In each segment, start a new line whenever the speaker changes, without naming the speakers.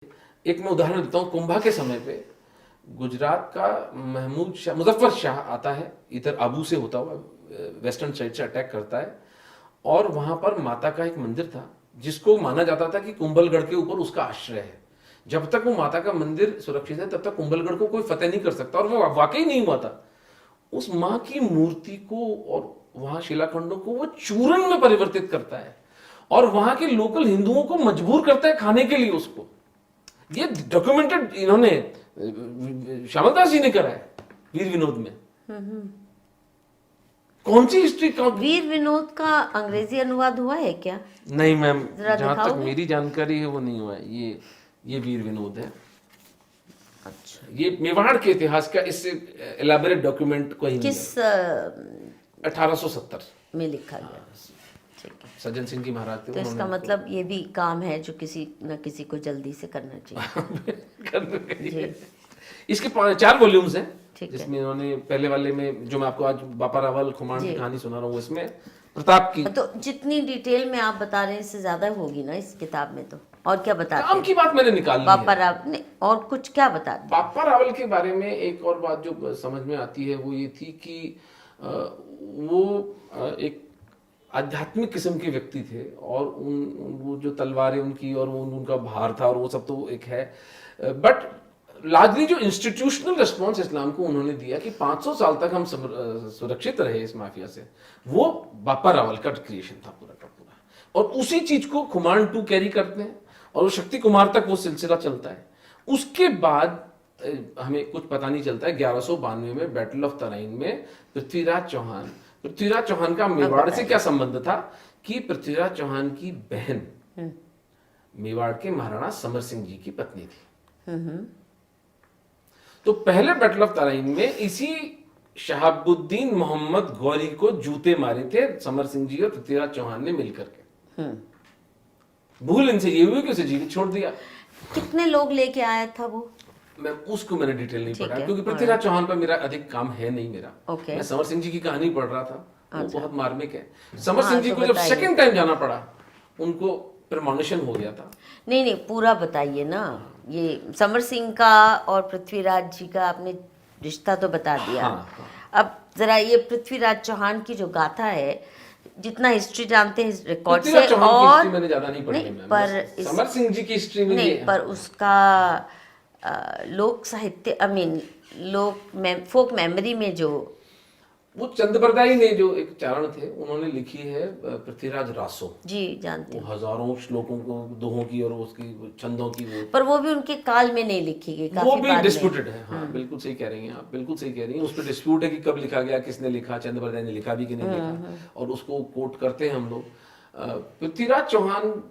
एक मैं उदाहरण देता हूँ, कुंभा के समय पे गुजरात का महमूद शाह, मुजफ्फर शाह आता है इधर आबू से होता हुआ, वेस्टर्न साइड से अटैक करता है, और वहां पर माता का एक मंदिर था जिसको माना जाता था कि कुंभलगढ़ के ऊपर उसका आश्रय है। जब तक वो माता का मंदिर सुरक्षित है तब तक कुंभलगढ़ को कोई फतेह नहीं कर सकता, और वो वाकई नहीं हुआ था। उस माँ की मूर्ति को और वहां शिलाखंडों को वो चूरन में परिवर्तित करता है और वहां के लोकल हिंदुओं को मजबूर करता है खाने के लिए उसको। ये डॉक्यूमेंटेड इन्होंने श्यामल दास जी ने करा है वीर विनोद में। कौन सी हिस्ट्री
वीर विनोद का अंग्रेजी अनुवाद हुआ है क्या?
नहीं मैम,
जरा
जहां तक
दिखाओगे?
मेरी जानकारी है वो नहीं हुआ है। ये वीर विनोद है।
अच्छा,
ये मेवाड़ के इतिहास का इससे एलाबोरेट डॉक्यूमेंट कोई नहीं
किस
है। 1870
में लिखा गया? ठीक है,
सज्जन सिंह जी महाराज थे,
तो इसका मतलब ये भी काम है जो किसी न किसी को जल्दी से करना चाहिए। जी,
इसके 4 वॉल्यूम्स हैं,
ठीक है।
जिसमें इन्होंने पहले वाले में जो मैं आपको आज बापा रावल खुमान की कहानी सुना रहा हूँ, इसमें प्रताप की
तो जितनी डिटेल में आप बता रहे हैं इससे ज्यादा होगी ना इस किताब में। तो और क्या बताते
काम
हैं?
की बात मैंने निकाल ली
बापा
है।
राव ने और कुछ क्या बताते हैं?
बापा रावल के बारे में एक और बात जो समझ में आती है वो ये थी कि वो एक आध्यात्मिक किस्म के व्यक्ति थे, और वो जो तलवारें उनकी और वो उनका भार था और वो सब तो एक है, बट लार्जली जो इंस्टीट्यूशनल रिस्पॉन्स इस्लाम को उन्होंने दिया कि 500 साल तक हम सुरक्षित रहे इस माफिया से, वो बापा रावल का क्रिएशन था पूरा का पूरा। और उसी चीज को खुमान 2 कैरी करते हैं और वो शक्ति कुमार तक वो सिलसिला चलता है। उसके बाद हमें कुछ पता नहीं चलता है। 1192 में बैटल ऑफ तराइन में पृथ्वीराज चौहान का मेवाड़ से क्या संबंध था कि पृथ्वीराज चौहान की बहन मेवाड़ के महाराणा समर सिंह जी की पत्नी थी। तो पहले बैटल ऑफ तराइन में इसी शहाबुद्दीन मोहम्मद गौरी को जूते मारे थे समर सिंह जी और पृथ्वीराज चौहान ने मिलकर के। भूल इनसे ये हुई कि उसे जीवित छोड़ दिया।
कितने लोग लेके आया था वो?
मैं उसको मैंने डिटेल नहीं पढ़ा
है,
क्योंकि पृथ्वीराज चौहान पर मेरा अधिक काम है नहीं मेरा।
ओके।
मैं समर सिंह जी की कहानी पढ़ रहा था, वो बहुत मार्मिक है। समर
हाँ,
सिंह जी
तो
को जब
बताइए।
सेकंड टाइम जाना पड़ा उनको प्रेमोनिशन हो गया था।
नहीं नहीं, पूरा बताइए ना। ये समर सिंह का और पृथ्वीराज जी का आपने रिश्ता तो बता दिया।
हाँ।
अब जरा ये पृथ्वीराज चौहान की जो गाथा है, जितना हिस्ट्री जानते हैं रिकॉर्ड से,
पृथ्वीराज चौहान की
और
हिस्ट्री मैंने ज्यादा नहीं पढ़ी है,
पर
समर सिंह जी की हिस्ट्री में
नहीं,
ये
पर उसका लोक साहित्य आई मीन फोक मेमोरी में जो
वो चंद्रबरदाई ने जो एक चारण थे उन्होंने लिखी है पृथ्वीराज रासो।
जी जानते
वो
हैं,
हजारों श्लोकों को दोहों की और उसकी छंदों की
पर वो भी उनके काल में नहीं लिखी गई,
वो
काफी
भी
बाद में।
डिस्प्यूटेड है। हाँ बिल्कुल सही कह रही हैं आप, बिल्कुल सही कह रही हैं। उस पर डिस्प्यूट है कि कब लिखा गया, किसने लिखा, चंद्रबरदाई ने लिखा भी कि नहीं लिखा, और उसको कोट करते हैं हम लोग। पृथ्वीराज चौहान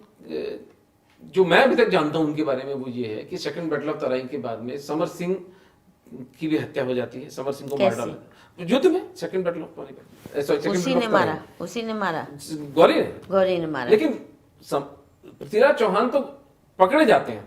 जो मैं अभी तक जानता हूं उनके बारे में वो ये है कि सेकंड बैटल ऑफ तराइन के बाद में समर सिंह की भी हत्या हो जाती है। समर सिंह को मार डाला युद्ध में, सेकंड बैटल ऑफ तराइन।
उसी ने मारा, उसी ने मारा,
गौरी
ने मारा।
लेकिन पृथ्वीराज चौहान तो पकड़े जाते हैं,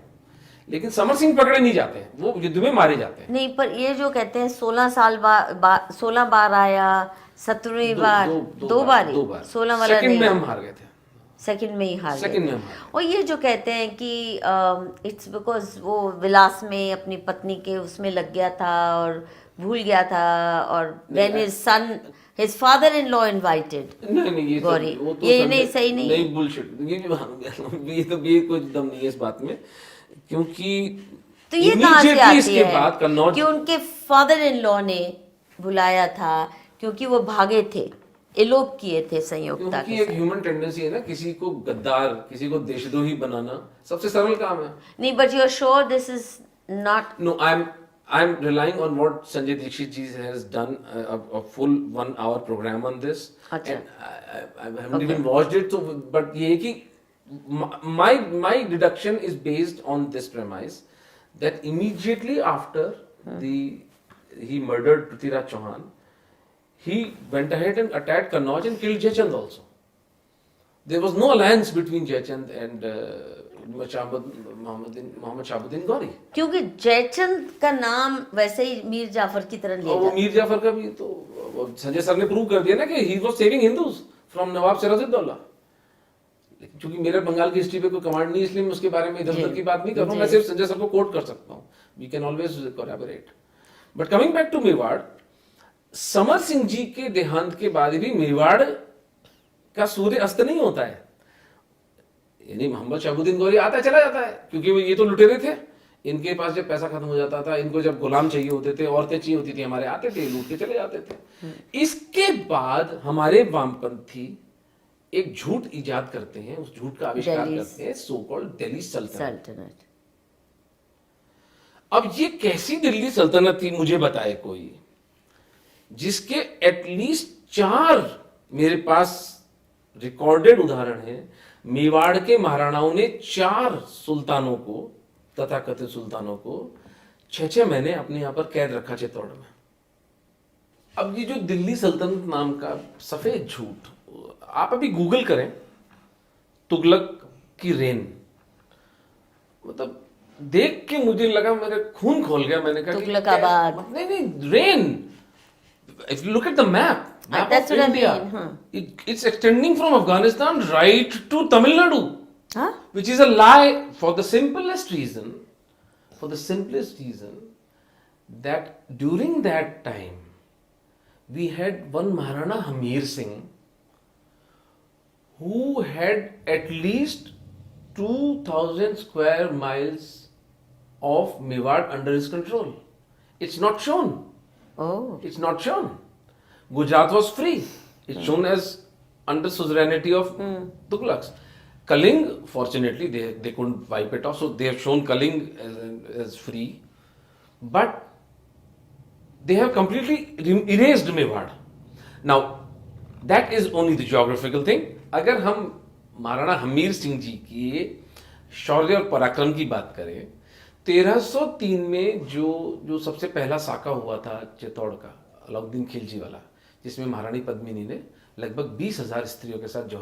लेकिन समर सिंह पकड़े नहीं जाते हैं, वो युद्ध में मारे जाते हैं।
नहीं, पर ये जो कहते हैं 16 बार आया, 17वीं बार, दो बार 16 वाला
सेकंड
नहीं,
में हम हार गए थे।
सेकंड में ही हार गए।
सेकंड में हम हार
और ये जो कहते हैं कि इट्स बिकॉज वो विलास में अपनी पत्नी के उसमें लग गया था और भूल गया था, और when his father in law invited
नहीं ये
गौरी,
वो तो
ये नहीं, सही नहीं,
नहीं बुलशिट, ये तो ये कोई दम नहीं है इस बात में, क्योंकि
तो ये कहाँ से
immediately
आती
इसके
है
बाद कन्नौज
कि उनके फादर इन लॉ ने बुलाया था क्योंकि वो भागे थे, एलोप किए थे संयोगता
क्योंकि
के
एक
साथ।
ह्यूमन टेंडेंसी है ना, किसी को गद्दार, किसी को देशद्रोही बनाना सबसे सरल काम है।
नहीं, but you are sure this is not?
No, I'm relying on what Sanjay Dikshit ji has done, a full 1 hour program on this.
अच्छा।
And I haven't even watched it, so but ये है कि my deduction is based on this premise that immediately after he murdered Prithviraj Chauhan, he went ahead and attacked Kannauj and killed Jaychand also. There was no alliance between Jaychand and Mohammad Shahabuddin Gauri,
क्योंकि जयचंद का नाम वैसे ही मीर जाफर की तरह लिया
और वो मीर जाफर का भी तो संजय सर ने प्रूव कर दिया ना कि he was saving Hindus from Nawab Sirajuddaulah. लेकिन क्योंकि मेरा बंगाल की हिस्ट्री पे कोई कमांड नहीं, इसलिए मैं उसके बारे में इधर उधर की बात नहीं कर रहा हूँ, मैं
जी।
सिर्फ संजय सर को कोट कर सकता हूँ, we can always collaborate. But coming back to Mewar, Samar Singh ji के देहांत के बाद भी मेवाड़ का सूर्य अस्त नहीं होता है, यानी मोहम्मद शहाबुद्दीन गौरी आता चला जाता है, क्योंकि ये तो लुटेरे थे, इनके पास जब पैसा खत्म हो जाता था, इनको जब गुलाम चाहिए होते थे, औरतें चाहिए होती थी, हमारे आते थे, लूट के चले जाते थे। इसके बाद हमारे वामपंथी एक झूठ इजाद करते हैं, उस झूठ का आविष्कार
दिल्ली
करते हैं, सो कॉल्ड दिल्ली सल्तनत।
सल्तनत।
अब ये कैसी दिल्ली सल्तनत थी, मुझे बताए कोई, जिसके एटलीस्ट 4 मेरे पास रिकॉर्डेड उदाहरण हैं। मेवाड़ के महाराणाओं ने 4 सुल्तानों को, तथाकथित सुल्तानों को 6-6 महीने अपने यहां पर कैद रखा चित्तौड़ में। अब ये जो दिल्ली सल्तनत नाम का सफेद झूठ, आप अभी गूगल करें, तुगलक की रेन, मतलब देख के मुझे लगा, मेरे खून खोल गया, मैंने कहा
तुगलकाबाद।
नहीं, rain, if you look at the map
That's
of
what I
India,
mean,
it's extending from Afghanistan right to Tamil Nadu,
हाँ?
which is a lie for the simplest reason, that during that time we had one Maharana Hamir Singh who had at least 2000 square miles of Mewar under his control. It's not shown.
Oh,
It's not shown. Gujarat was free. It's shown as under suzerainty of Tughlaqs. Kaling, fortunately, they couldn't wipe it off, so they have shown Kaling as free. But they have completely erased Mewar. Now, that is only the geographical thing. अगर हम महाराणा हमीर सिंह जी की शौर्य और पराक्रम की बात करें, 1303 में जो सबसे पहला साका हुआ था चित्तौड़ का, अलाउद्दीन खिलजी वाला, जिसमें महारानी पद्मिनी ने लगभग 20,000 स्त्रियों के साथ जौहर